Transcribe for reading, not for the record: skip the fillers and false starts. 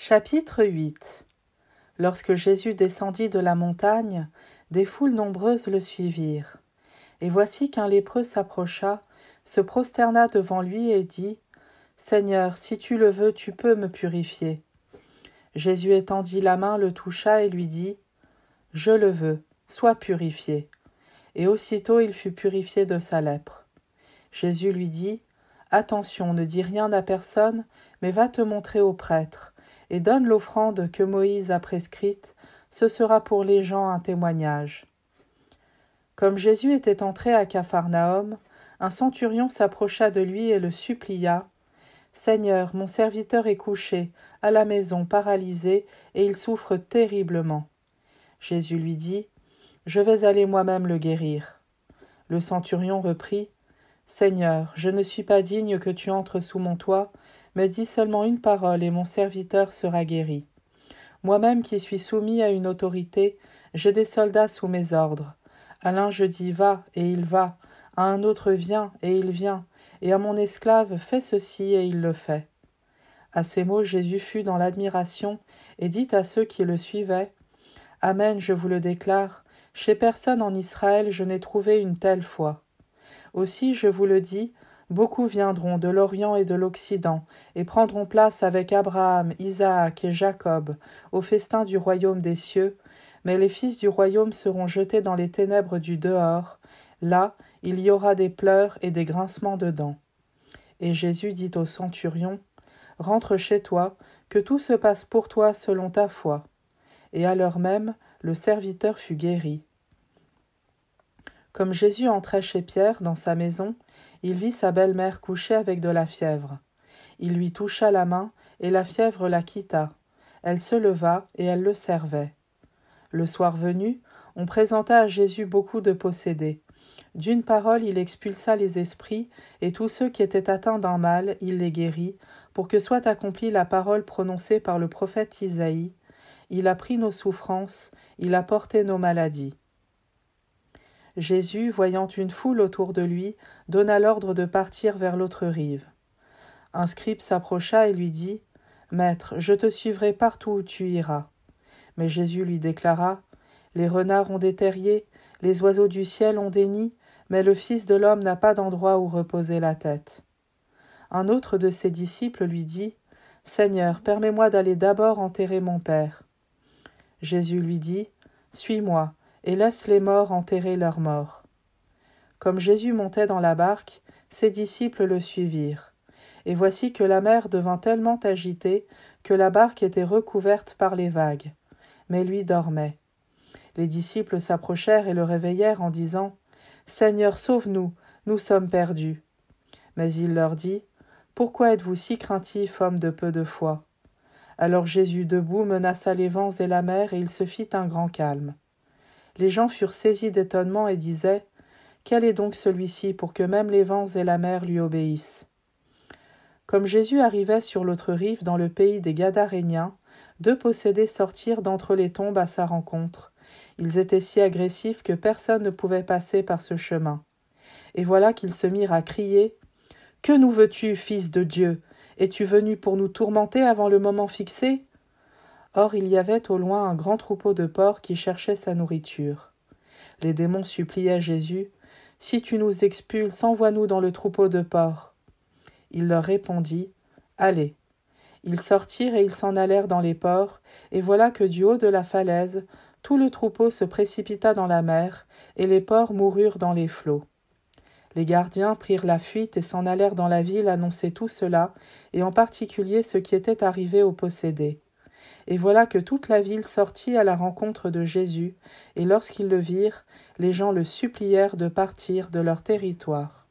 Chapitre 8. Lorsque Jésus descendit de la montagne, des foules nombreuses le suivirent. Et voici qu'un lépreux s'approcha, se prosterna devant lui et dit : « Seigneur, si tu le veux, tu peux me purifier. » Jésus étendit la main, le toucha et lui dit : « Je le veux, sois purifié. » Et aussitôt il fut purifié de sa lèpre. Jésus lui dit : « Attention, ne dis rien à personne, mais va te montrer au prêtre, et donne l'offrande que Moïse a prescrite, ce sera pour les gens un témoignage. » Comme Jésus était entré à Capharnaüm, un centurion s'approcha de lui et le supplia : « Seigneur, mon serviteur est couché, à la maison, paralysé, et il souffre terriblement. » Jésus lui dit : « Je vais aller moi-même le guérir. » Le centurion reprit : « Seigneur, je ne suis pas digne que tu entres sous mon toit, mais dis seulement une parole et mon serviteur sera guéri. Moi-même qui suis soumis à une autorité, j'ai des soldats sous mes ordres. À l'un je dis va, et il va, à un autre viens, et il vient, et à mon esclave fais ceci, et il le fait. » À ces mots, Jésus fut dans l'admiration, et dit à ceux qui le suivaient : « Amen, je vous le déclare, chez personne en Israël je n'ai trouvé une telle foi. Aussi, je vous le dis, beaucoup viendront de l'Orient et de l'Occident, et prendront place avec Abraham, Isaac et Jacob au festin du royaume des cieux, mais les fils du royaume seront jetés dans les ténèbres du dehors. Là, il y aura des pleurs et des grincements de dents. » Et Jésus dit au centurion : « Rentre chez toi, que tout se passe pour toi selon ta foi. » Et à l'heure même, le serviteur fut guéri. Comme Jésus entrait chez Pierre dans sa maison, il vit sa belle-mère couchée avec de la fièvre. Il lui toucha la main, et la fièvre la quitta. Elle se leva, et elle le servait. Le soir venu, on présenta à Jésus beaucoup de possédés. D'une parole, il expulsa les esprits, et tous ceux qui étaient atteints d'un mal, il les guérit, pour que soit accomplie la parole prononcée par le prophète Isaïe : « Il a pris nos souffrances, il a porté nos maladies. » Jésus, voyant une foule autour de lui, donna l'ordre de partir vers l'autre rive. Un scribe s'approcha et lui dit : « Maître, je te suivrai partout où tu iras. » Mais Jésus lui déclara : « Les renards ont des terriers, les oiseaux du ciel ont des nids, mais le Fils de l'homme n'a pas d'endroit où reposer la tête. » Un autre de ses disciples lui dit : « Seigneur, permets-moi d'aller d'abord enterrer mon Père. » Jésus lui dit : « Suis-moi, et laisse les morts enterrer leurs morts. » Comme Jésus montait dans la barque, ses disciples le suivirent. Et voici que la mer devint tellement agitée que la barque était recouverte par les vagues. Mais lui dormait. Les disciples s'approchèrent et le réveillèrent en disant : « Seigneur, sauve-nous, nous sommes perdus. » Mais il leur dit : « Pourquoi êtes-vous si craintifs, hommes de peu de foi ? » Alors Jésus, debout, menaça les vents et la mer, et il se fit un grand calme. Les gens furent saisis d'étonnement et disaient : « Quel est donc celui-ci pour que même les vents et la mer lui obéissent ?» Comme Jésus arrivait sur l'autre rive dans le pays des Gadaréniens, 2 possédés sortirent d'entre les tombes à sa rencontre. Ils étaient si agressifs que personne ne pouvait passer par ce chemin. Et voilà qu'ils se mirent à crier : « Que nous veux-tu, Fils de Dieu ? Es-tu venu pour nous tourmenter avant le moment fixé ?» Or il y avait au loin un grand troupeau de porcs qui cherchait sa nourriture. Les démons suppliaient Jésus : « Si tu nous expulses, envoie-nous dans le troupeau de porcs. » Il leur répondit : « Allez. » Ils sortirent et ils s'en allèrent dans les porcs, et voilà que du haut de la falaise, tout le troupeau se précipita dans la mer, et les porcs moururent dans les flots. Les gardiens prirent la fuite et s'en allèrent dans la ville annoncer tout cela, et en particulier ce qui était arrivé aux possédés. Et voilà que toute la ville sortit à la rencontre de Jésus, et lorsqu'ils le virent, les gens le supplièrent de partir de leur territoire.